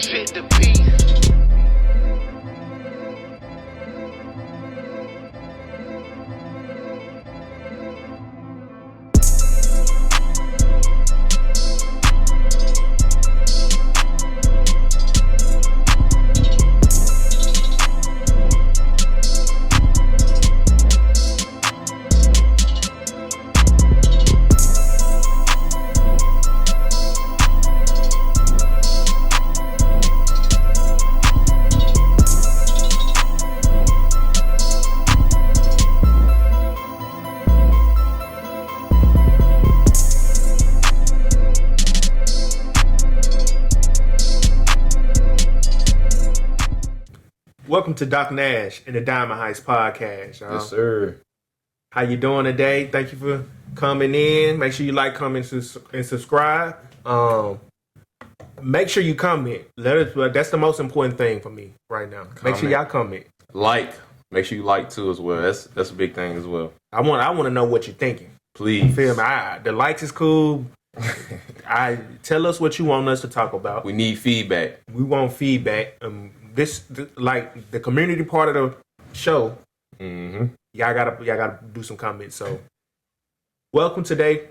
Fit the beat. Welcome to Dr. Nash and the Diamond Heist podcast, y'all. Yes, sir. How you doing today? Thank you for coming in. Make sure you like, comment, and subscribe. Make sure you comment. That's the most important thing for me right now. Make sure y'all comment. Make sure you like too as well. That's a big thing as well. I want to know what you're thinking. Please. You feel me? The likes is cool. Tell us what you want us to talk about. We need feedback. We want feedback. Like the community part of the show. Mm-hmm. Y'all gotta do some comments. So, welcome today.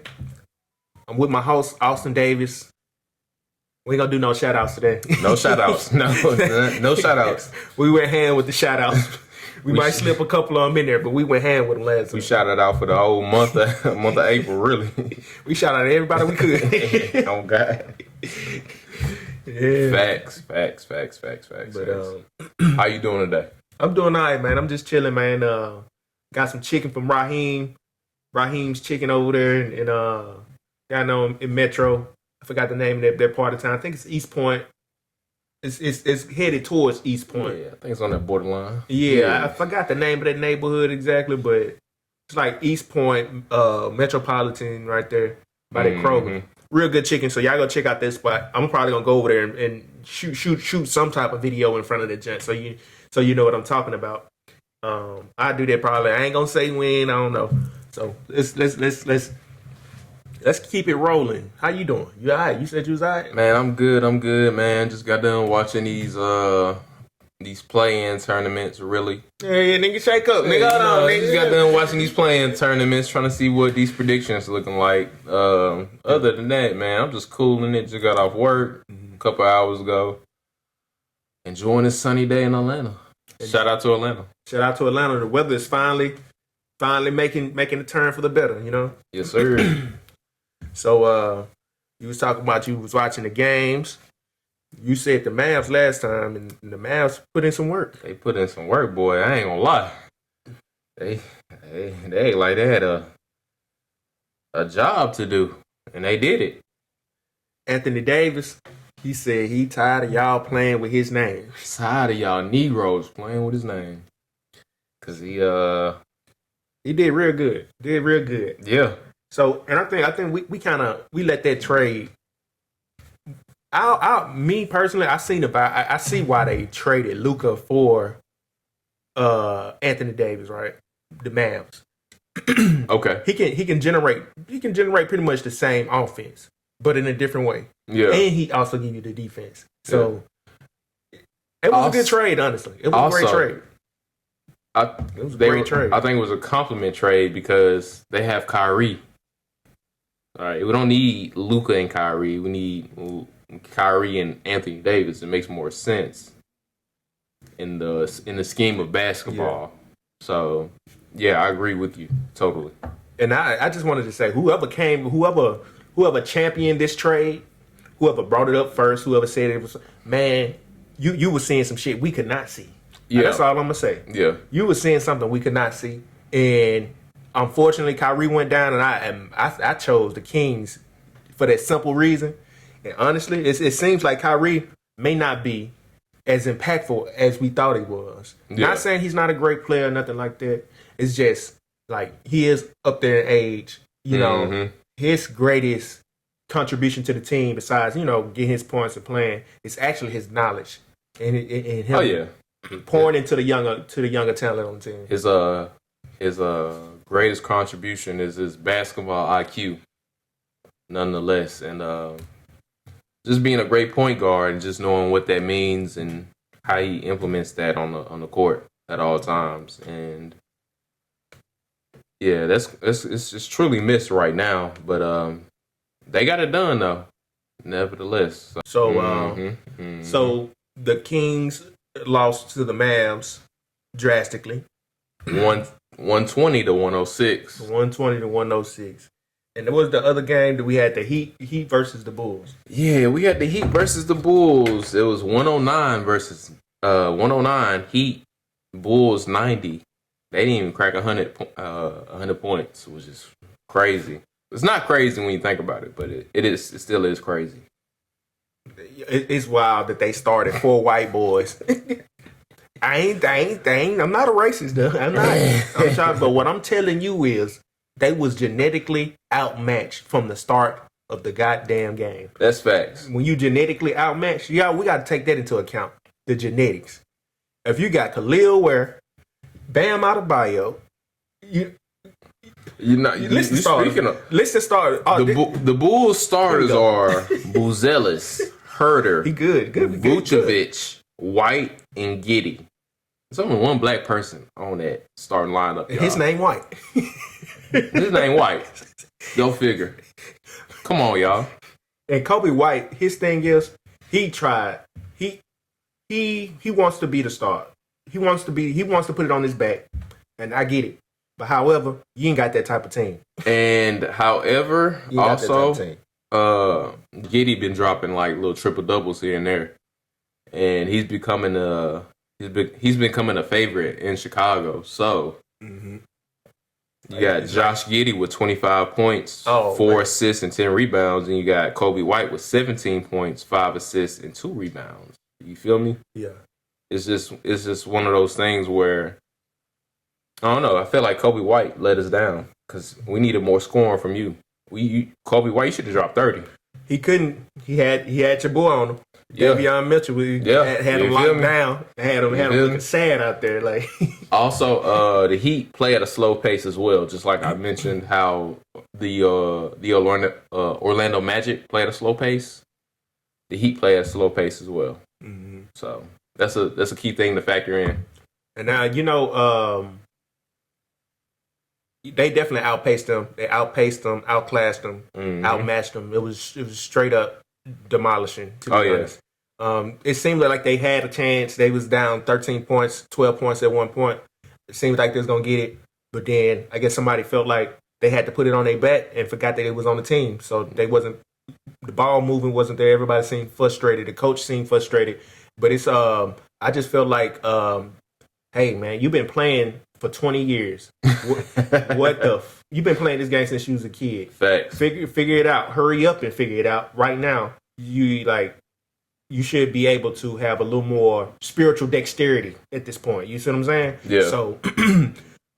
I'm with my host Austin Davis. We ain't gonna do no shout outs today. No shout outs. No shout outs. We went hand with the shout outs. We might slip a couple of them in there, but we went hand with them last We time. shouted out for the whole month of April, really. We shout out everybody we could. Oh God. Yeah. Facts. But How you doing today? I'm doing all right, man. I'm just chilling, man. Got some chicken from Raheem. Raheem's chicken over there and down on in Metro. I forgot the name of that part of town. I think it's East Point. It's headed towards East Point. Yeah, I think it's on that borderline. Yeah, I forgot the name of that neighborhood exactly, but it's like East Point, Metropolitan right there by the Kroger. Real good chicken, so y'all go check out this spot. I'm probably gonna go over there and shoot some type of video in front of the gent, so you know what I'm talking about. I do that probably. I ain't gonna say when. I don't know. So let's keep it rolling. How you doing? You alright? You said you was alright? Man, I'm good, man. Just got done watching these play-in tournaments, really. Yeah, nigga, shake up, nigga. Hold on, nigga. Just got done watching these play-in tournaments, trying to see what these predictions are looking like. Other than that, man, I'm just cooling it. Just got off work a couple hours ago. Enjoying this sunny day in Atlanta. Shout out to Atlanta. Shout out to Atlanta. The weather is finally making a turn for the better, you know? Yes, sir. So, you was talking about you was watching the games. You said the Mavs last time, and the Mavs put in some work. They put in some work, boy. I ain't gonna lie. They like they had a job to do, and they did it. Anthony Davis, he said he tired of y'all playing with his name. Tired of y'all Negroes playing with his name, cause he did real good. Did real good. Yeah. So, and I think we let that trade. Me personally, I see why they traded Luka for Anthony Davis, right? The Mavs. Okay. He can generate pretty much the same offense, but in a different way. Yeah. And he also give you the defense. So it was a good trade, honestly. It was a great trade. It was a great trade. I think it was a compliment trade because they have Kyrie. All right, we don't need Luka and Kyrie. We need Kyrie and Anthony Davis. It makes more sense in the scheme of basketball. Yeah. So, yeah, I agree with you totally. And I just wanted to say, whoever championed this trade, whoever brought it up first, whoever said it was, man, you were seeing some shit we could not see. Yeah, that's all I'm gonna say. Yeah, you were seeing something we could not see, and unfortunately, Kyrie went down, and I chose the Kings for that simple reason. And honestly, it seems like Kyrie may not be as impactful as we thought he was. Yeah. Not saying he's not a great player, nothing like that. It's just like he is up there in age. You know, his greatest contribution to the team, besides getting his points and playing, is actually his knowledge and him pouring into the younger talent on the team. His greatest contribution is his basketball IQ, nonetheless. And just being a great point guard and just knowing what that means and how he implements that on the court at all times. And yeah, it's truly missed right now. But they got it done though. Nevertheless. So the Kings lost to the Mavs drastically. 120 to 106. 120 to 106. And there was the other game that we had the Heat versus the Bulls. Yeah, we had the Heat versus the Bulls. It was 109 versus 109 Heat, Bulls 90. They didn't even crack 100 points, which is crazy. It's not crazy when you think about it, but it still is crazy. It's wild that they started 4 white boys. I ain't. I'm not a racist, though. I'm not. I'm sorry, but what I'm telling you is they was genetically outmatched from the start of the goddamn game. That's facts. When you genetically outmatched, we got to take that into account. The genetics. If you got Khalil Ware, Bam Adebayo, listen to start. The Bulls starters are Buzelis, Herter, he good. Vucevic, White, and Giddey. There's only one black person on that starting lineup. Y'all. His name White. His name White. Go figure. Come on, y'all. And Kobe White, his thing is he tried. He wants to be the star. He wants to put it on his back. And I get it. But however, you ain't got that type of team. And however, also Giddey been dropping like little triple doubles here and there. And he's becoming he's becoming a favorite in Chicago. So you got Josh Giddey with 25 points, 4 assists and 10 rebounds, and you got Kobe White with 17 points, 5 assists and 2 rebounds. You feel me? Yeah. It's just one of those things where I don't know. I feel like Kobe White let us down because we needed more scoring from you. Kobe White should have dropped 30. He couldn't. He had your boy on him. Yeah. Davion Mitchell had him locked down. Had him looking sad out there. Like also, the Heat play at a slow pace as well. Just like I mentioned, how the Orlando Magic play at a slow pace. The Heat play at a slow pace as well. Mm-hmm. So that's a key thing to factor in. And now they definitely outpaced them. They outpaced them, outclassed them, outmatched them. It was straight up demolishing. To be honest. It seemed like they had a chance. They was down 13 points, 12 points at one point. It seemed like they was gonna get it, but then I guess somebody felt like they had to put it on their back and forgot that it was on the team. So the ball movement wasn't there. Everybody seemed frustrated. The coach seemed frustrated. But it's I just felt like hey man, you've been playing for 20 years. You've been playing this game since you was a kid. Facts. Figure it out. Hurry up and figure it out. Right now, you should be able to have a little more spiritual dexterity at this point. You see what I'm saying? Yeah. So,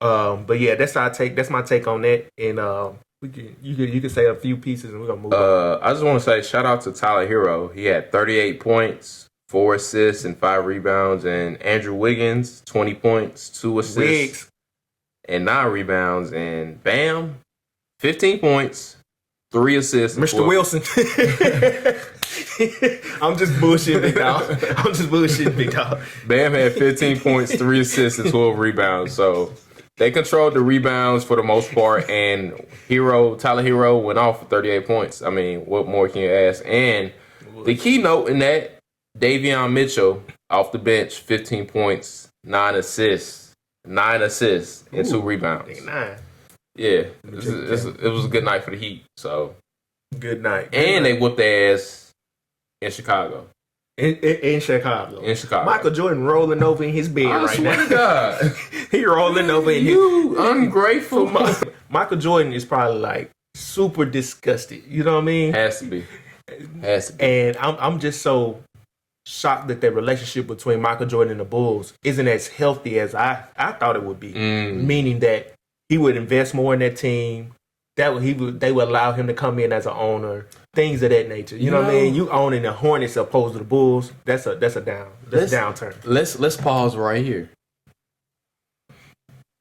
but yeah, that's my take on that. And you can say a few pieces, and we're gonna move on. I just want to say shout out to Tyler Hero. He had 38 points, 4 assists and 5 rebounds, and Andrew Wiggins 20 points, 2 assists, and 9 rebounds, and Bam 15 points, 3 assists. Mr. Wilson. I'm just bullshitting, big dog. Bam had 15 points, 3 assists, and 12 rebounds. So they controlled the rebounds for the most part, and Tyler Hero went off for 38 points. I mean, what more can you ask? And the keynote in that, Davion Mitchell off the bench, 15 points, 9 assists, and 2 rebounds. 9. Yeah, it was a good night for the Heat. So good night. And they whooped their ass in Chicago. In Chicago. Michael Jordan rolling over in his bed right now. I swear to God. He rolling over in you ungrateful. Michael Jordan is probably like super disgusted. You know what I mean? Has to be. And I'm just so shocked that the relationship between Michael Jordan and the Bulls isn't as healthy as I thought it would be. Meaning that he would invest more in that team. They would allow him to come in as an owner, things of that nature. You know what I mean? You owning the Hornets opposed to the Bulls, that's a downturn. Let's pause right here.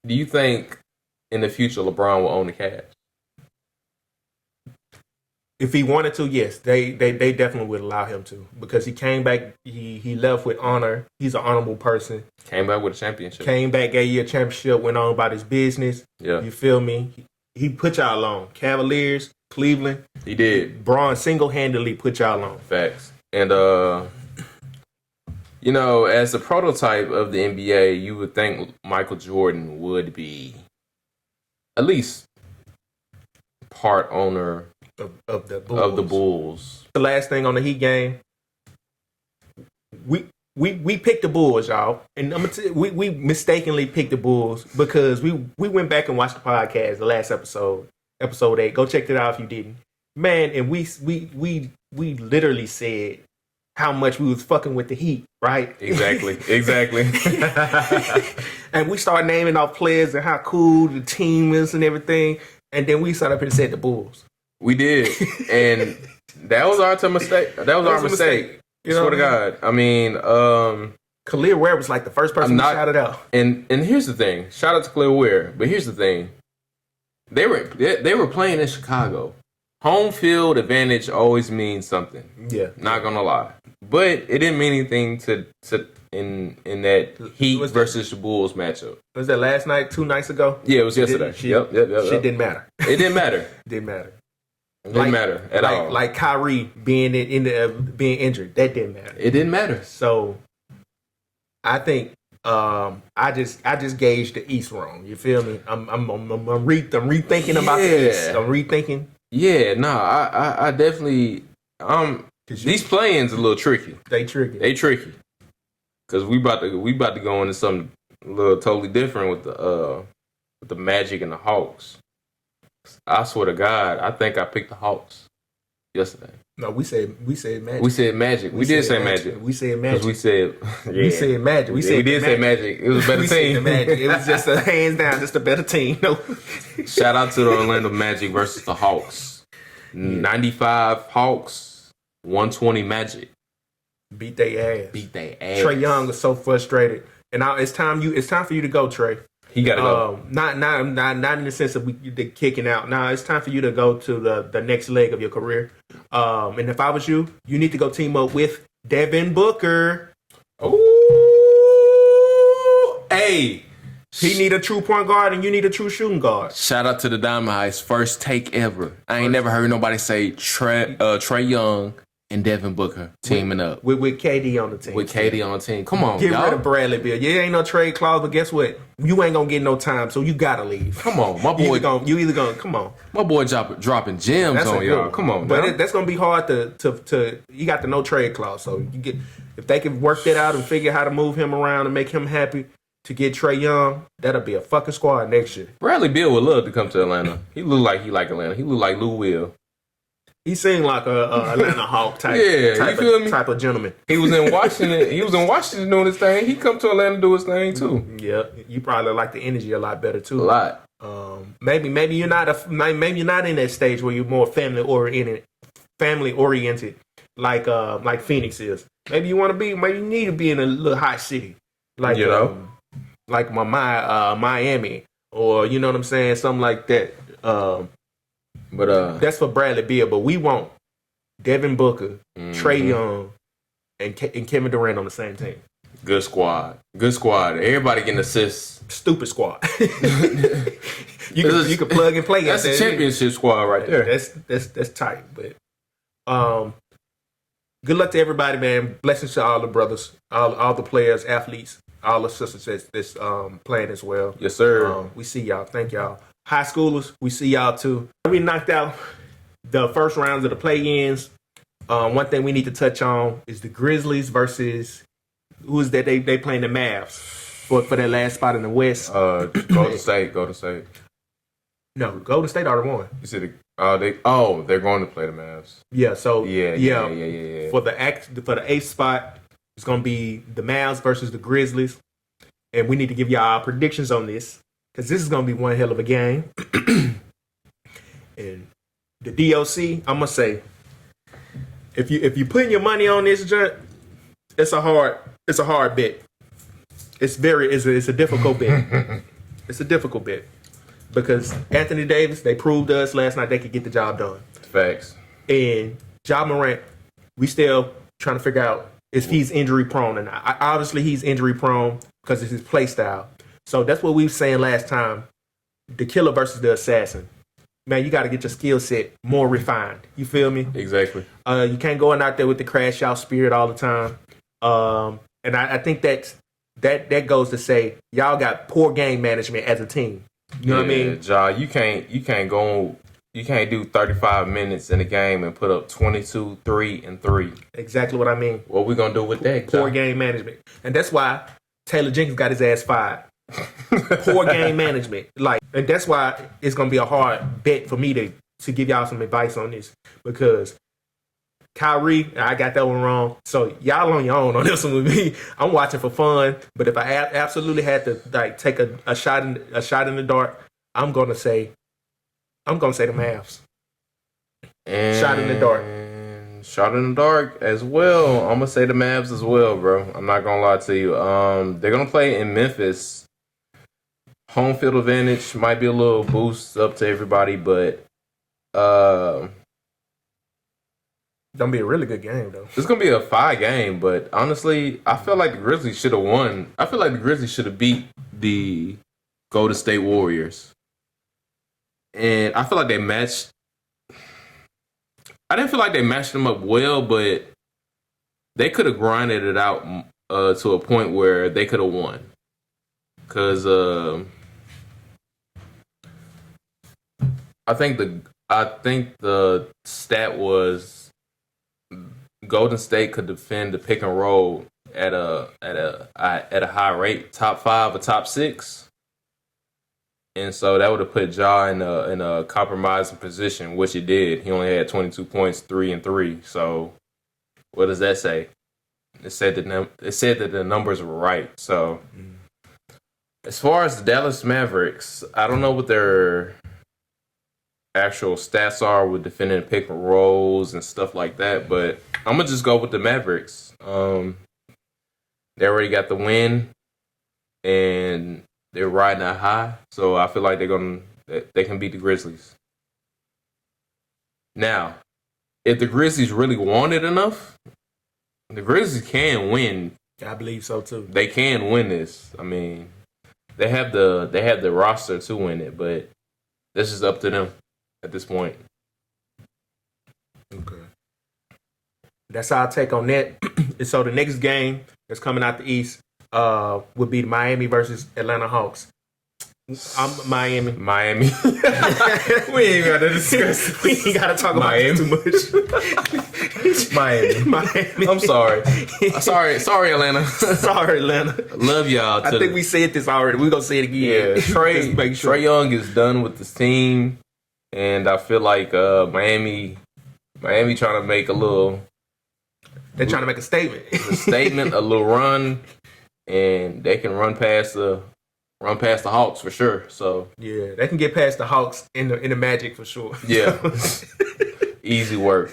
Do you think in the future LeBron will own the Cavs? If he wanted to, yes, they definitely would allow him to, because he came back. He left with honor. He's an honorable person. Came back with a championship. Came back, gave you a championship, went on about his business. Yeah. You feel me? He put y'all on. Cavaliers, Cleveland. He did. Braun single-handedly put y'all on. Facts. And, you know, as the prototype of the NBA, you would think Michael Jordan would be at least part owner Of the Bulls. of the Bulls. The last thing on the Heat game, we picked the Bulls, y'all, and I'm gonna we mistakenly picked the Bulls because we went back and watched the podcast, the last episode 8. Go check it out if you didn't, man. And we literally said how much we was fucking with the Heat, right? Exactly. And we started naming off players and how cool the team is and everything, and then we started up and said the Bulls. We did, and that was our mistake. That was our mistake. You know, swear to God. I mean, Khalil Ware was like the first person to shout it out. And here's the thing. Shout out to Khalil Ware. But here's the thing. They were playing in Chicago. Home field advantage always means something. Yeah, not gonna lie. But it didn't mean anything to in that Heat versus the Bulls matchup. Was that last night? 2 nights ago? Yeah, it was yesterday. Yep. Shit didn't matter. It didn't matter. Didn't matter. It didn't matter at all. Like Kyrie being being injured, that didn't matter. It didn't matter. So I think I just gauged the East wrong. You feel me? I'm rethinking about the East. I'm rethinking. Yeah, no, I definitely these play-ins a little tricky. They tricky. Cause we about to go into something a little totally different with the Magic and the Hawks. I swear to God, I think I picked the Hawks yesterday. No, we said Magic. We said Magic. We did say Magic. We said Magic. We said we said Magic. We did say Magic. It was a better we team. Said Magic. It was just a hands down, just a better team. No. Shout out to the Orlando Magic versus the Hawks. 95 Hawks, 120 Magic. Beat they ass. Trae Young is so frustrated, and now it's time for you to go, Trae. He got to go. Not in the sense of the kicking out. Now it's time for you to go to the next leg of your career. And if I was you need to go team up with Devin Booker. Ooh, hey, he need a true point guard, and you need a true shooting guard. Shout out to the Diamond Heist, first take ever. I ain't never heard nobody say Trae Young and Devin Booker teaming up with KD on the team. With KD on the team. Come on, get y'all. rid of Bradley Beal. Yeah, ain't no trade clause, but guess what? You ain't gonna get no time, so you gotta leave. Come on, my boy. You either gonna come on. My boy dropping gems that's on y'all. Come on, but that's gonna be hard to. You got the no trade clause, so you get if they can work that out and figure how to move him around and make him happy to get Trae Young. That'll be a fucking squad next year. Bradley Beal would love to come to Atlanta. He look like Atlanta. He look like Lou Will. He seemed like a Atlanta Hawk type. Type of gentleman. He was in Washington. He was in Washington doing his thing. He come to Atlanta to do his thing too. Yeah, you probably like the energy a lot better too. A lot. Maybe you're not maybe you're not in that stage where you're more family oriented, like Phoenix is. Maybe you want to be. Maybe you need to be in a little hot city, like like Miami, or you know what I'm saying, something like that. But that's for Bradley Beal. But we want Devin Booker, Trae Young, and Kevin Durant on the same team. Good squad. Everybody getting assists. Stupid squad. you can plug and play. That's a championship squad right there. That's tight. But good luck to everybody, man. Blessings to all the brothers, all the players, athletes, all the sisters that's playing as well. Yes, sir. We see y'all. Thank y'all. High schoolers, we see y'all too. We knocked out the first rounds of the play-ins. One thing we need to touch on is the Grizzlies versus who is that? They playing the Mavs for that last spot in the West. Golden State. No, Golden State already won. You said they're going to play the Mavs. Yeah. So yeah. For the 8th spot, it's going to be the Mavs versus the Grizzlies, and we need to give y'all our predictions on this. Because this is going to be one hell of a game. And the DOC, I'm going to say, if you putting your money on this joint, it's a hard bet. It's a difficult bet. It's a difficult bet. Because Anthony Davis, they proved to us last night they could get the job done. Facts. And Ja Morant, we still trying to figure out if he's injury prone or not. Obviously, he's injury prone because it's his play style. So that's what we were saying last time. The killer versus the assassin. Man, you got to get your skill set more refined. You feel me? Exactly. You can't go out there with the crash out spirit all the time. And I think that goes to say y'all got poor game management as a team. You know what I mean? Ja, you can't do 35 minutes in a game and put up 22, 3, and 3. Exactly what I mean. What we gonna do with that? Poor Ja? game management, and that's why Taylor Jenkins got his ass fired. Poor game management, and that's why it's gonna be a hard bet for me to give y'all some advice on this, because Kyrie, I got that one wrong. So y'all on your own on this one with me. I'm watching for fun, but if I absolutely had to take a shot in the dark, I'm gonna say the Mavs. And shot in the dark. Shot in the dark as well. I'm gonna say the Mavs as well, bro. I'm not gonna lie to you. They're gonna play in Memphis. Home field advantage might be a little boost up to everybody, but Gonna be a really good game though. It's gonna be a 5 game, but honestly, I feel like the Grizzlies should have won. I feel like the Grizzlies should have beat the Golden State Warriors, and I feel like they matched. I didn't feel like they matched them up well, but they could have grinded it out to a point where they could have won. Cause I think the stat was Golden State could defend the pick and roll at a high rate, top 5 or top 6, and so that would have put Ja in a compromising position, which it did. He only had 22 points, 3 and 3. So what does that say? It said that the numbers were right. So as far as the Dallas Mavericks, I don't know what their actual stats are with defending pick and rolls and stuff like that, but I'm gonna just go with the Mavericks. They already got the win, and they're riding that high, so I feel like they can beat the Grizzlies. Now, if the Grizzlies really want it enough, the Grizzlies can win. I believe so too. They can win this. I mean, they have the roster to win it, but this is up to them at this point. Okay. That's our take on that. And so the next game that's coming out the East would be Miami versus Atlanta Hawks. I'm Miami. We ain't got to discuss. We ain't got to talk about it too much. Miami. I'm sorry. Sorry, Atlanta. Sorry, Atlanta. Love y'all. I think we said this already. We're gonna say it again. Yeah, Trae Young is done with this team, and I feel like Miami trying to make a little. They're trying to make a statement. A little run, and they can run past the Hawks for sure. So yeah, they can get past the Hawks in the Magic for sure. Yeah, easy work.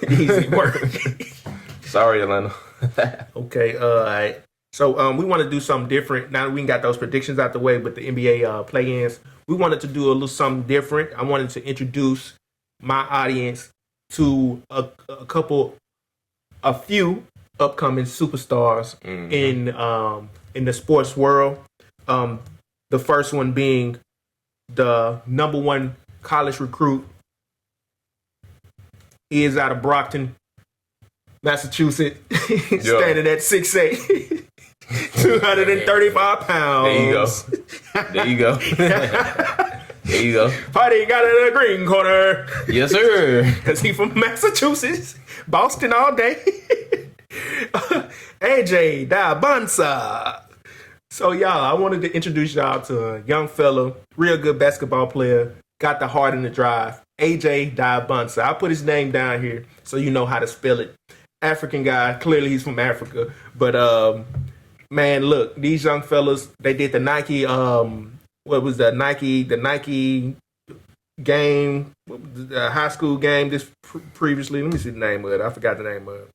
Sorry, Atlanta. Okay, all right. So we want to do something different. Now that we got those predictions out the way, but the NBA play-ins, we wanted to do a little something different. I wanted to introduce my audience to a few upcoming superstars in the sports world. The first one being the number 1 college recruit. He is out of Brockton, Massachusetts, standing at 6'8", 235 pounds. There you go. There you go. Party got it in the green corner. Yes, sir. Because he from Massachusetts, Boston all day. AJ Dabansa. So, y'all, I wanted to introduce y'all to a young fella, real good basketball player, got the heart in the drive, AJ Dabansa. I'll put his name down here so you know how to spell it. African guy. Clearly, he's from Africa. But, man, look, these young fellas, they did the Nike, what was the Nike game, the high school game this previously. Let me see the name of it. I forgot the name of it.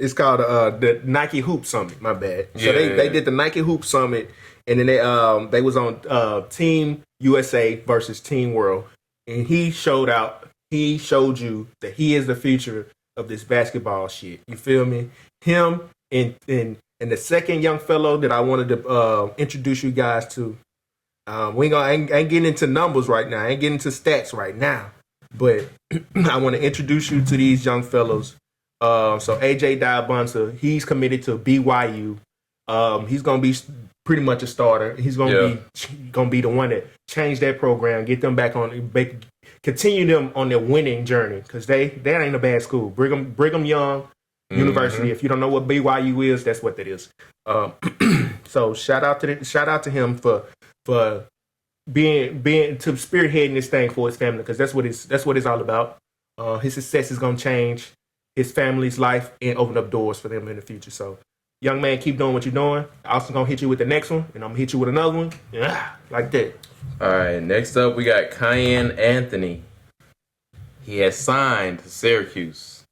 It's called the Nike Hoop Summit. My bad. So they did the Nike Hoop Summit, and then they was on Team USA versus Team World, and he showed out. He showed you that he is the future of this basketball shit. You feel me? Him and the second young fellow that I wanted to introduce you guys to. I ain't getting into numbers right now. I ain't getting into stats right now. But I want to introduce you to these young fellows. So AJ Diabunsa, he's committed to BYU. He's gonna be pretty much a starter. He's gonna be the one that changed that program, get them back on, continue them on their winning journey, because that ain't a bad school. Brigham Young University. If you don't know what BYU is, that's what that is. So shout out to him for being to spearheading this thing for his family, because that's what it's all about. His success is gonna change his family's life and open up doors for them in the future. So, young man, keep doing what you're doing. I'm also gonna hit you with the next one, and I'm gonna hit you with another one. Yeah, like that. All right, next up we got Cayenne Anthony. He has signed to Syracuse.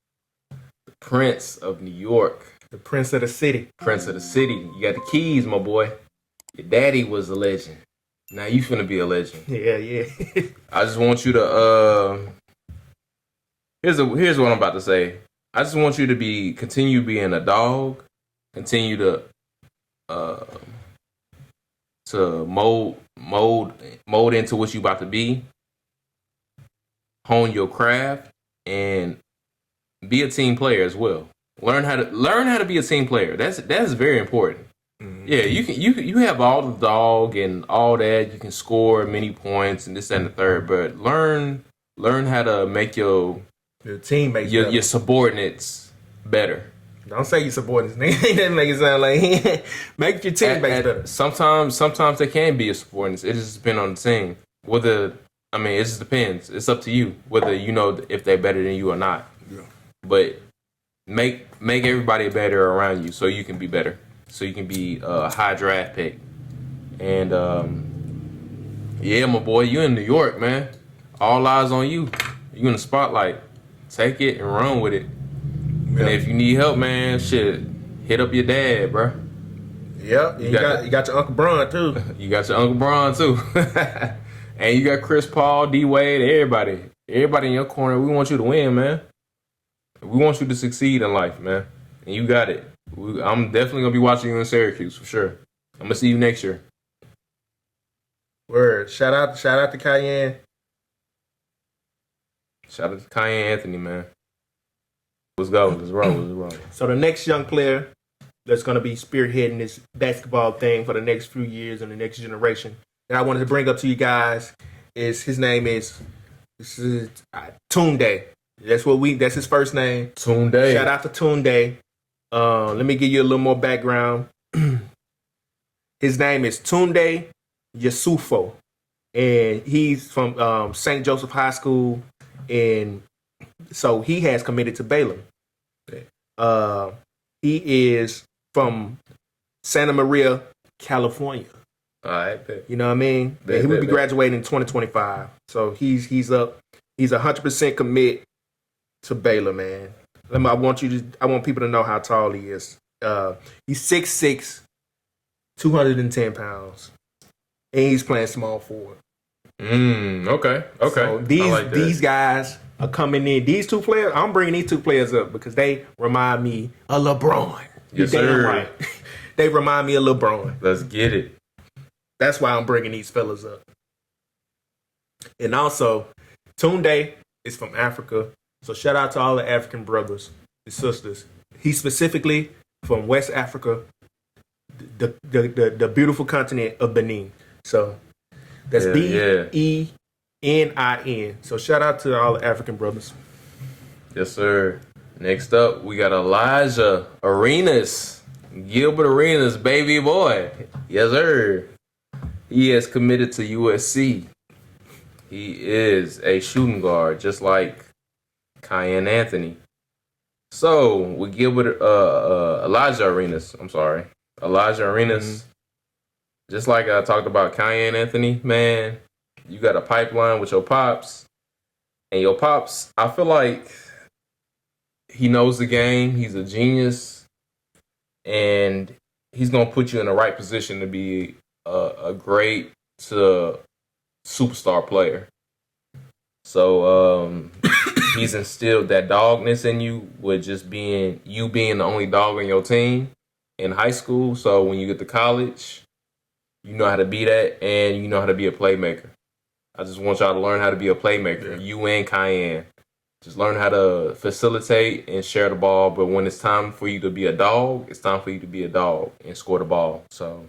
The Prince of New York. The Prince of the City. Prince of the City. You got the keys, my boy. Your daddy was a legend. Now you finna be a legend. Yeah. I just want you to here's what I'm about to say. I just want you to continue being a dog, continue to mold into what you about to be, hone your craft, and be a team player as well. Learn how to be a team player. That's very important. Mm-hmm. Yeah, you have all the dog and all that. You can score many points and this and the third, but learn how to make your teammates, your subordinates better. Don't say your subordinates. That make it sound like make your teammates better. Sometimes they can be your subordinates. It just depends on the team. It just depends. It's up to you whether you know if they're better than you or not. Yeah. But make everybody better around you so you can be better. So you can be a high draft pick. And yeah, my boy, you in New York, man. All eyes on you. You in the spotlight. Take it and run with it. Yeah. And if you need help, man, shit, hit up your dad, bro. Yep. You got your Uncle Bron too. You got your Uncle Bron too. And you got Chris Paul, D Wade, everybody. Everybody in your corner. We want you to win, man. We want you to succeed in life, man. And you got it. I'm definitely going to be watching you in Syracuse for sure. I'm going to see you next year. Word. Shout out to Cayenne. Shout out to Cayenne Anthony, man. Let's go. Let's roll. So the next young player that's going to be spearheading this basketball thing for the next few years and the next generation that I wanted to bring up to you guys his name is Tunde. That's his first name. Tunde. Shout out to Tunde. Let me give you a little more background. His name is Tunde Yusufo, and he's from St. Joseph High School, and so he has committed to Baylor. He is from Santa Maria, California. All right. You know what I mean? He will be graduating in 2025. So he's up. He's 100% commit to Baylor, man. I want people to know how tall he is. He's 6'6", 210 pounds, and he's playing small forward. Okay. So these guys are coming in. These two players, I'm bringing these two players up because they remind me of LeBron. Yes, sir. Right. They remind me of LeBron. Let's get it. That's why I'm bringing these fellas up. And also, Tunde is from Africa. So shout out to all the African brothers and sisters. He's specifically from West Africa, the beautiful continent of Benin. So that's Benin. So shout out to all the African brothers. Yes, sir. Next up, we got Elijah Arenas. Gilbert Arenas, baby boy. Yes, sir. He has committed to USC. He is a shooting guard, just like Cayenne Anthony. So with Elijah Arenas, just like I talked about Cayenne Anthony, man, you got a pipeline with your pops, and your pops, I feel like he knows the game. He's a genius, and he's gonna put you in the right position to be a great superstar player. So he's instilled that dogness in you with just being the only dog on your team in high school. So when you get to college, you know how to be that, and you know how to be a playmaker. I just want y'all to learn how to be a playmaker. Yeah. You and Cayenne. Just learn how to facilitate and share the ball. But when it's time for you to be a dog, it's time for you to be a dog and score the ball. So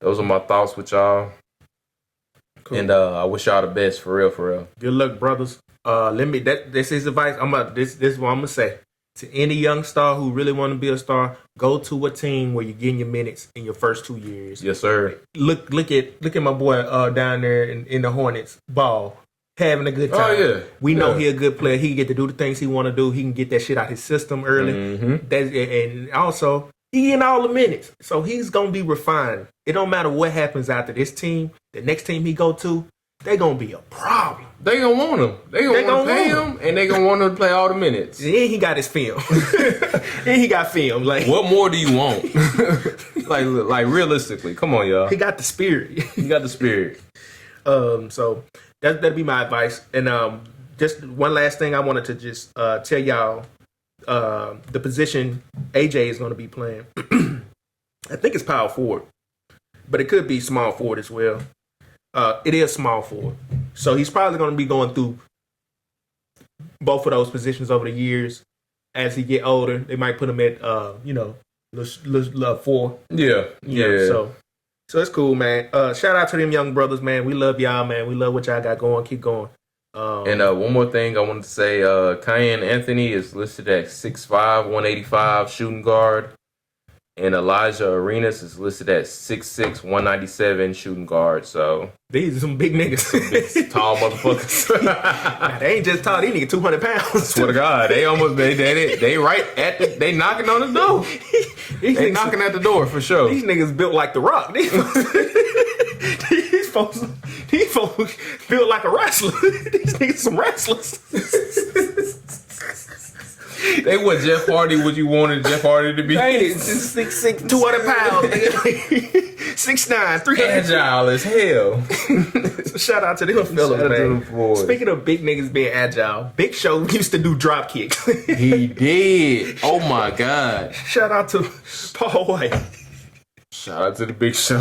those are my thoughts with y'all. Cool. And I wish y'all the best, for real, for real. Good luck, brothers. This is advice. This is what I'm gonna say to any young star who really want to be a star. Go to a team where you're getting your minutes in your first 2 years. Yes, sir. Look at my boy down there in the Hornets ball, having a good time. Oh yeah, we know he a good player. He can get to do the things he want to do. He can get that shit out his system early. Mm-hmm. And also he getting all the minutes, so he's gonna be refined. It don't matter what happens after this team. The next team he go to, they gonna be a problem. They gonna want him. They gonna want to pay him, and they gonna want him to play all the minutes. And he got his film. And he got film. Like, what more do you want? like realistically, come on, y'all. He got the spirit. He got the spirit. So that'd be my advice. And just one last thing, I wanted to just tell y'all the position AJ is gonna be playing. I think it's power forward, but it could be small forward as well. It is small forward. So he's probably going to be going through both of those positions over the years. As he get older, they might put him at, four. Yeah. So it's cool, man. Shout out to them young brothers, man. We love y'all, man. We love what y'all got going. Keep going. And one more thing I wanted to say, Cayenne Anthony is listed at 6'5", 185 shooting guard. And Elijah Arenas is listed at 6'6", 197 shooting guard. So these are some big niggas, some big, tall motherfuckers. Nah, they ain't just tall; these niggas 200 pounds. Swear to God, they almost they right at they knocking on the door. They knocking at the door for sure. These niggas built like the Rock. These folks built like a wrestler. These niggas some wrestlers. They what Jeff Hardy would you wanted Jeff Hardy to be? Ain't it? 6'6", 200 pounds, nigga. 6'9", 300. Agile as hell. So shout out to them fellas, man. Speaking of big niggas being agile, Big Show used to do drop kicks. He did. Oh my God. Shout out to Paul White. Shout out to the Big Show.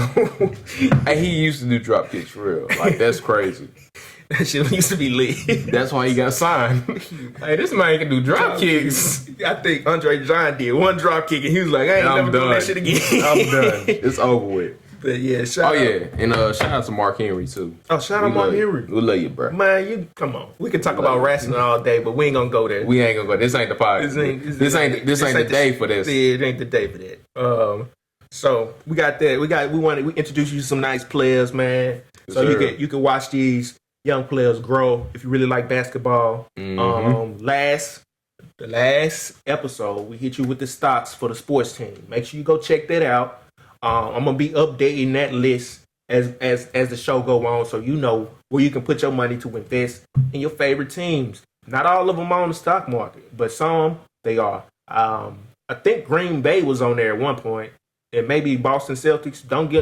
Hey, he used to do drop kicks for real. Like, that's crazy. That shit used to be lit. That's why he got signed. Hey, this man can do drop kicks. I think Andre John did one drop kick and he was like, I ain't never doing that shit again. I'm done. It's over with. But yeah, shout out. And shout out to Mark Henry too. Oh, shout out Mark Henry. We love you, bro. Man, you come on. We can talk about wrestling all day, but we ain't gonna go there. We ain't gonna go. This ain't the podcast. This ain't the day for this. Yeah, it ain't the day for that. So we got that. We introduce you to some nice players, man. So you can watch these young players grow if you really like basketball. Mm-hmm. The last episode, we hit you with the stocks for the sports team. Make sure you go check that out. I'm gonna be updating that list as the show go on, so you know where you can put your money to invest in your favorite teams. Not all of them are on the stock market, but some they are. I think Green Bay was on there at one point, and maybe Boston Celtics. Don't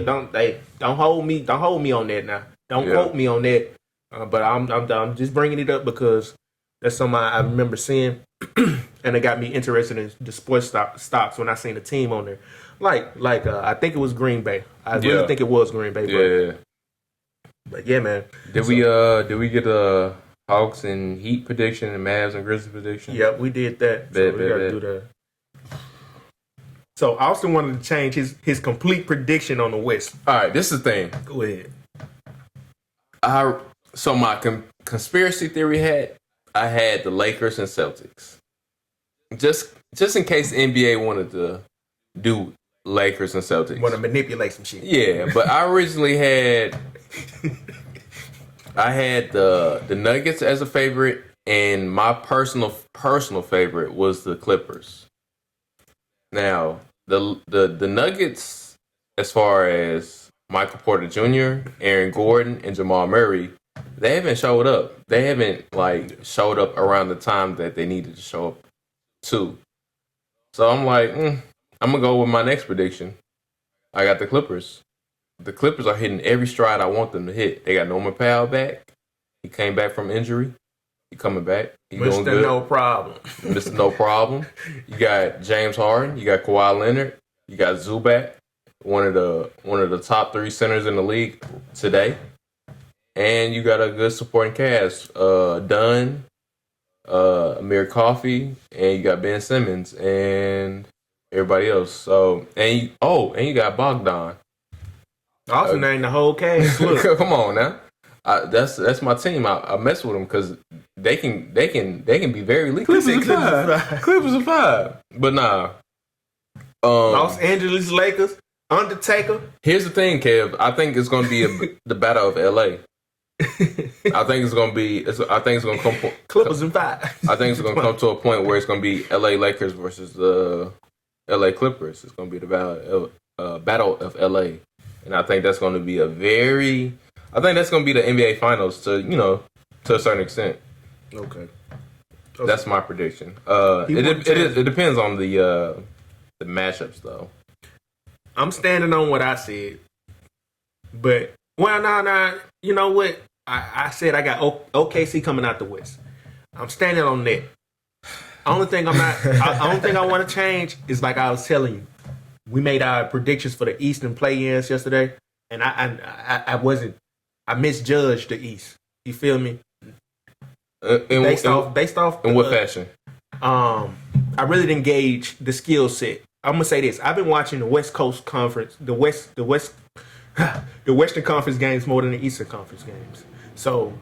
hold me on that now. Don't quote me on that. But I'm just bringing it up because that's something I remember seeing, and it got me interested in the sports stocks when I seen a team on there. Like I think it was Green Bay. I really think it was Green Bay. But yeah, man. Did we get a Hawks and Heat prediction and Mavs and Grizzlies prediction? Yeah, we did that. We gotta do that. So Austin wanted to change his complete prediction on the West. All right, this is the thing. Go ahead. So my conspiracy theory I had the Lakers and Celtics. Just in case the NBA wanted to do Lakers and Celtics. Want to manipulate some shit. Yeah, but I originally had the Nuggets as a favorite, and my personal favorite was the Clippers. Now, the Nuggets, as far as Michael Porter Jr., Aaron Gordon, and Jamal Murray, they haven't showed up. They haven't showed up around the time that they needed to show up to. So I'm like, I'm gonna go with my next prediction. I got the Clippers. The Clippers are hitting every stride I want them to hit. They got Norman Powell back, He came back from injury. He coming back. He doing Mr. good. No Problem. Mr. No Problem. You got James Harden. You got Kawhi Leonard. You got Zubac, one of the top 3 centers in the league today. And you got a good supporting cast. Dunn, Amir Coffey, and you got Ben Simmons and everybody else. So and you got Bogdan. Also named the whole cast. Look. Come on now. That's my team. I mess with them because they can be very leaky. Clippers are 5. But nah. Los Angeles Lakers, Undertaker. Here's the thing, Kev. I think it's going to be the battle of LA. I think it's going to come. Clippers in 5. I think it's going to come to a point where it's going to be LA Lakers versus the LA Clippers. It's going to be the battle of LA, and I think that's going to be I think that's going to be the NBA Finals to a certain extent. Okay. That's my prediction. It depends on the matchups though. I'm standing on what I said, but nah. You know what? I said I got OKC coming out the West. I'm standing on that. Only thing I want to change is like I was telling you. We made our predictions for the Eastern play-ins yesterday, and I misjudged the East. You feel me? Based off. In what fashion? I really didn't gauge the skill set. I'm gonna say this: I've been watching the West Coast Conference, the Western Conference games more than the Eastern Conference games. So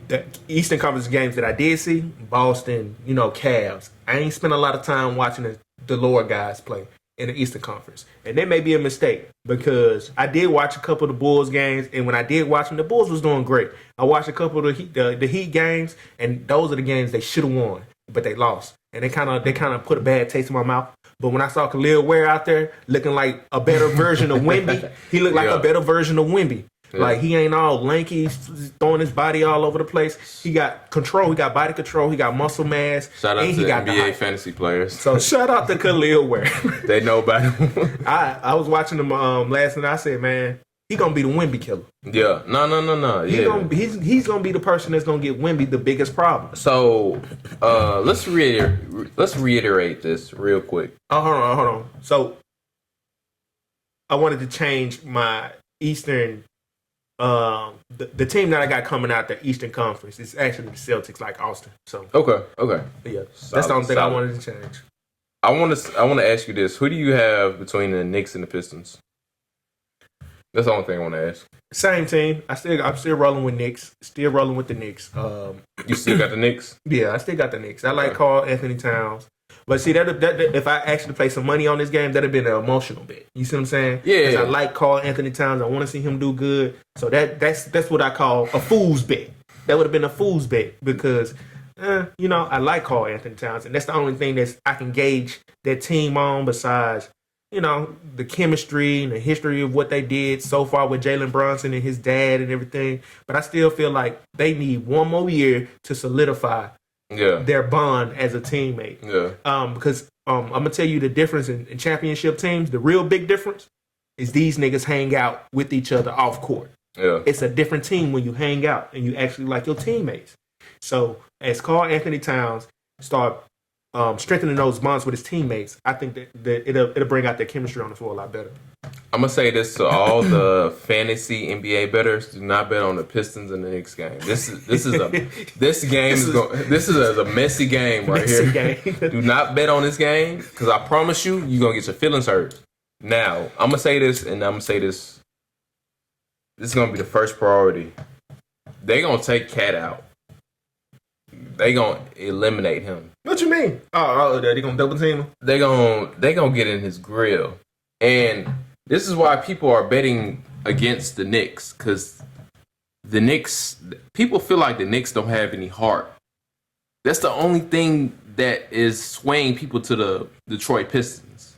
the Eastern Conference games that I did see, Boston, Cavs. I ain't spent a lot of time watching the lower guys play in the Eastern Conference, and that may be a mistake because I did watch a couple of the Bulls games, and when I did watch them, the Bulls was doing great. I watched a couple of the Heat games, and those are the games they should have won, but they lost, and they kind of put a bad taste in my mouth. But when I saw Khalil Ware out there looking like a better version of Wemby, he looked like a better version of Wemby. Yeah. Like he ain't all lanky, throwing his body all over the place. He got control. He got body control. He got muscle mass. Shout out to NBA fantasy players. So shout out to Khalil Ware. They know about him. I was watching him last night. I said, man, he gonna be the Wemby killer. Yeah, no. He's gonna be the person that's gonna get Wemby the biggest problem. So let's reiterate this real quick. Oh, hold on. So I wanted to change my Eastern. The team that I got coming out the Eastern Conference is actually the Celtics, like Austin. So okay, yeah, that's the only thing I wanted to change. I want to ask you this: who do you have between the Knicks and the Pistons? That's the only thing I want to ask. Same team. I'm still rolling with Knicks. Still rolling with the Knicks. You still got the Knicks? Yeah, I still got the Knicks. I like Karl Anthony Towns. But see, that if I actually play some money on this game, that'd have been an emotional bet. You see what I'm saying? Yeah. I like Karl Anthony Towns. I want to see him do good. So that's what I call a fool's bet. That would have been a fool's bet because, I like Karl Anthony Towns, and that's the only thing that I can gauge that team on besides, the chemistry and the history of what they did so far with Jalen Brunson and his dad and everything. But I still feel like they need one more year to solidify their bond as a teammate. Yeah. Because I'm going to tell you the difference in championship teams. The real big difference is these niggas hang out with each other off court. Yeah. It's a different team when you hang out and you actually like your teammates. So as Karl Anthony Towns start strengthening those bonds with his teammates, I think that it'll bring out their chemistry on the floor a lot better. I'm gonna say this to all the fantasy NBA bettors: do not bet on the Pistons and the Knicks game. This is a messy game right here. Do not bet on this game because I promise you're gonna get your feelings hurt. Now I'm gonna say this, and I'm gonna say this. This is gonna be the first priority. They gonna take Cat out. They gonna eliminate him. What you mean? Oh, they gonna double team him? They gonna get in his grill, and this is why people are betting against the Knicks because the Knicks. People feel like the Knicks don't have any heart. That's the only thing that is swaying people to the Detroit Pistons.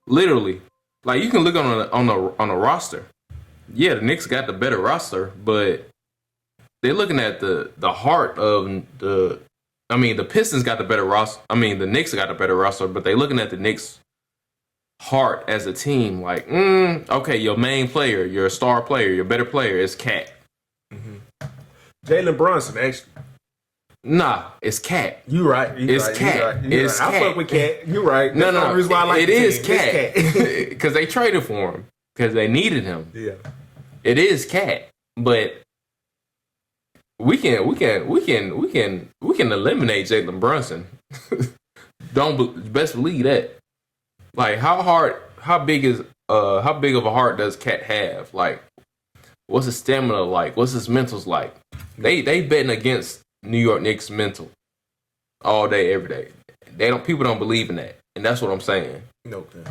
Literally, like you can look on a roster. Yeah, the Knicks got the better roster, but they're looking at the heart of the. I mean, the Pistons got the better roster. I mean, the Knicks got the better roster, but they're looking at the Knicks' heart as a team. Like, okay, your main player, your star player, your better player is Cat. Mm-hmm. Jalen Brunson, actually. Nah, it's Cat. You right. It's Cat. It's Cat. I fuck with Cat. You right. No, That's the only reason why I like it the is team. Cat It's Cat. because they traded for him because they needed him. Yeah. It is Cat, but we can eliminate Jalen Brunson. Best believe that. Like how big of a heart does Cat have? Like, what's his stamina like? What's his mentals like? They betting against New York Knicks mental all day, every day. People don't believe in that, and that's what I'm saying. Okay.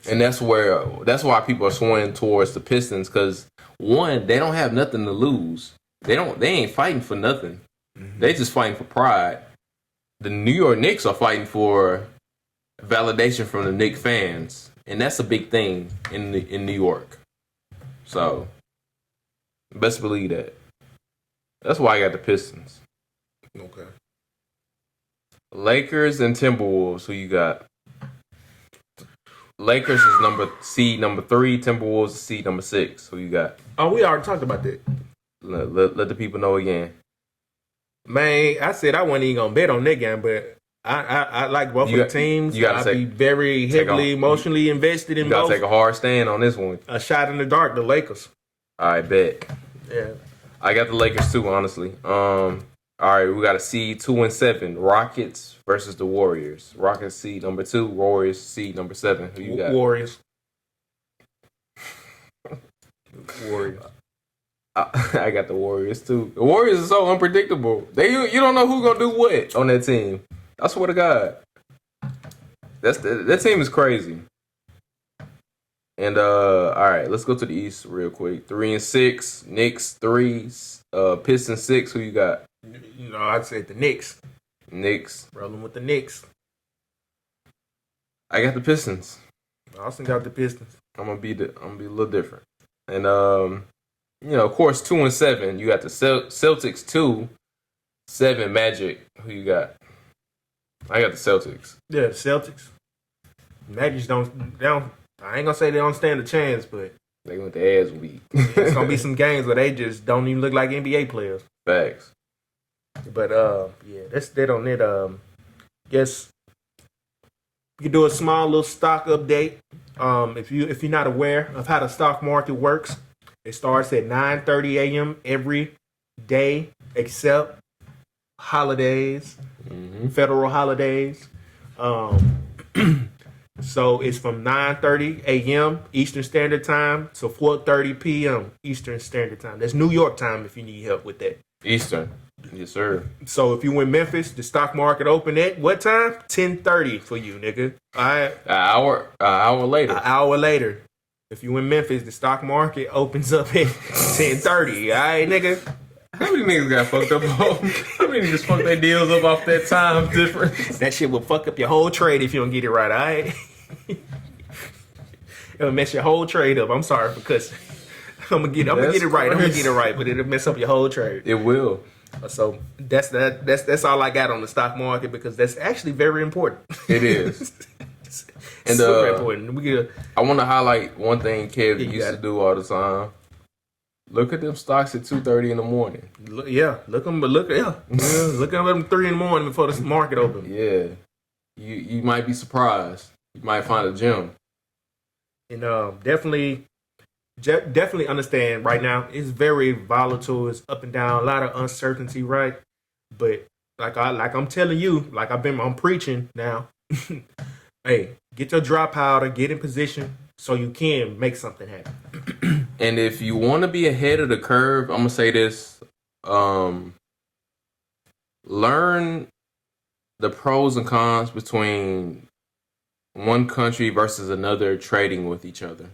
And that's why people are swinging towards the Pistons because one, they don't have nothing to lose. They ain't fighting for nothing. Mm-hmm. They just fighting for pride. The New York Knicks are fighting for validation from the Knicks fans, and that's a big thing in New York. So, best believe that. That's why I got the Pistons. Okay. Lakers and Timberwolves. Who you got? Lakers is seed number 3. Timberwolves is seed number 6. Who you got? Oh, we already talked about that. Let the people know again. Man, I said I wasn't even gonna bet on that game, but I like both of the teams. I'd be very heavily emotionally invested in both. You gotta take a hard stand on this one. A shot in the dark, the Lakers. I bet. Yeah. I got the Lakers too, honestly. All right, we got a seed 2 and 7. Rockets versus the Warriors. Rockets seed number 2. Warriors seed number 7. Who you got? Warriors. Warriors. I got the Warriors too. The Warriors are so unpredictable. You don't know who's gonna do what on that team. I swear to God, that team is crazy. And all right, let's go to the East real quick. 3 and 6, Knicks 3, Pistons 6. Who you got? You know, I'd say the Knicks. Knicks. Rolling with the Knicks. I got the Pistons. Austin got the Pistons. I'm gonna be a little different. And you know, of course, 2 and 7. You got the Celtics 2, 7 Magic. Who you got? I got the Celtics. Yeah, the Celtics. Magic don't. I ain't gonna say they don't stand a chance, but they went the ass weak. It's gonna be some games where they just don't even look like NBA players. Facts. But yeah, that's that on it. Guess you can do a small little stock update. If you're not aware of how the stock market works, it starts at 9:30 a.m. every day except holidays, federal holidays. So it's from 9:30 a.m. Eastern Standard Time to 4:30 p.m. Eastern Standard Time. That's New York time if you need help with that. Eastern. Yes, sir. So if you in Memphis, the stock market open at what time? 10:30 for you, nigga. All right. An hour later. An hour later. If you in Memphis, the stock market opens up at 10:30. All right, nigga. How many niggas got fucked up? How many niggas fucked their deals up off that time difference? That shit will fuck up your whole trade if you don't get it right, all right? It'll mess your whole trade up. I'm sorry for cussing. I'm gonna get it right. I'm gonna get it right, but it'll mess up your whole trade. It will. So that's all I got on the stock market because that's actually very important. It is. And super important. I want to highlight one thing Kev used to do all the time. Look at them stocks at 2:30 in the morning. Look at them 3 in the morning before the market opens. Yeah, you might be surprised. You might find a gem. And definitely understand right now it's very volatile. It's up and down, a lot of uncertainty, right? But I'm telling you, I'm preaching now. Hey, get your dry powder, get in position so you can make something happen. And if you want to be ahead of the curve, I'm gonna say this: learn the pros and cons between one country versus another trading with each other.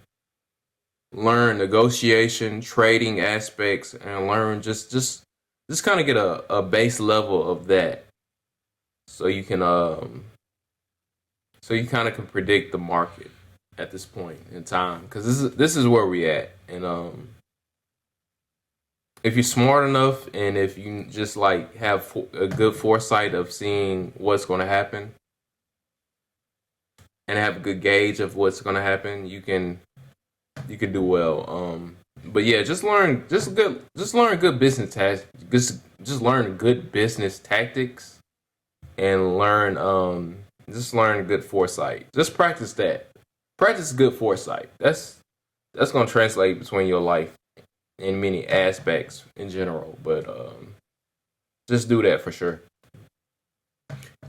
Learn negotiation, trading aspects, and learn just kind of get a base level of that, so you can kind of can predict the market at this point in time, because this is where we at, and if you're smart enough and if you just like have a good foresight of seeing what's going to happen and have a good gauge of what's going to happen, you can do well. But yeah, just learn good business tactics. Just learn good business tactics and learn good foresight. Just practice that. Practice good foresight. That's gonna translate between your life in many aspects in general. But just do that for sure.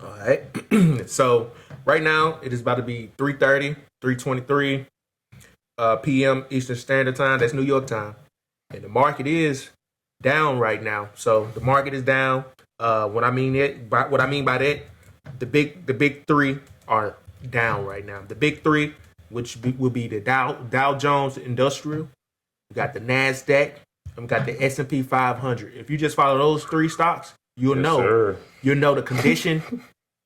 All right. So right now it is about to be 3:30, 3:23 p.m. Eastern Standard Time. That's New York time, and the market is down right now. So the market is down. What I mean by that, the big three are down right now. The big three, will be the Dow Jones Industrial, we got the Nasdaq, and we got the S&P 500. If you just follow those three stocks, you'll know the condition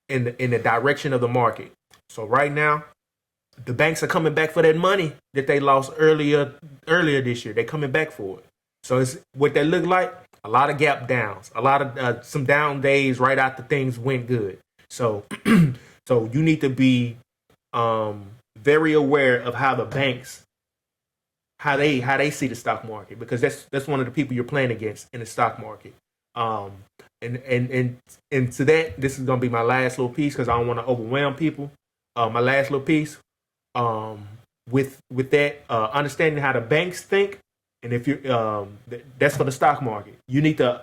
and the direction of the market. So right now, the banks are coming back for that money that they lost earlier this year. They're coming back for it. So it's what they look like. A lot of gap downs, a lot of some down days right after things went good. So so you need to be very aware of how the banks how they see the stock market, because that's one of the people you're playing against in the stock market. And to that, this is gonna be my last little piece because I don't want to overwhelm people. My last little piece, with that, understanding how the banks think, and if you that's for the stock market. You need to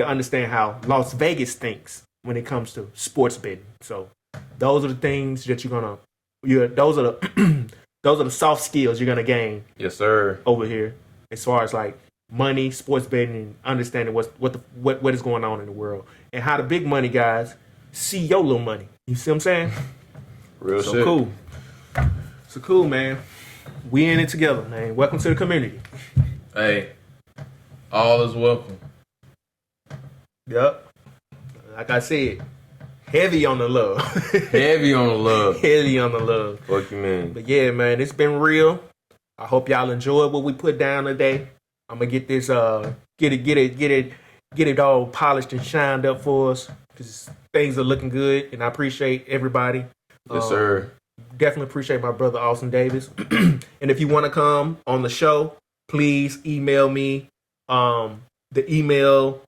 understand how Las Vegas thinks when it comes to sports betting. So those are the things that those are the soft skills you're gonna gain. Yes, sir. Over here, as far as like money, sports betting, and understanding what is going on in the world, and how the big money guys see your little money. You see what I'm saying? Real so shit. Cool. So cool, man. We in it together, man. Welcome to the community. Hey, all is welcome. Yep. Like I said, heavy on the love. Heavy on the love. Heavy on the love. Fuck you, man. But yeah, man, it's been real. I hope y'all enjoyed what we put down today. I'm gonna get this get it all polished and shined up for us, because things are looking good, and I appreciate everybody. Yes, sir. Definitely appreciate my brother Austin Davis. And if you want to come on the show, please email me. The email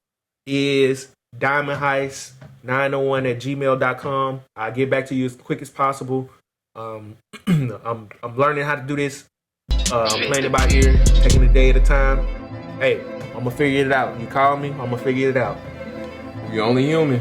is diamondheist901@gmail.com. I'll get back to you as quick as possible. I'm learning how to do this. I'm playing it by ear, taking a day at a time. Hey, I'm gonna figure it out. You call me, I'm gonna figure it out. We only human.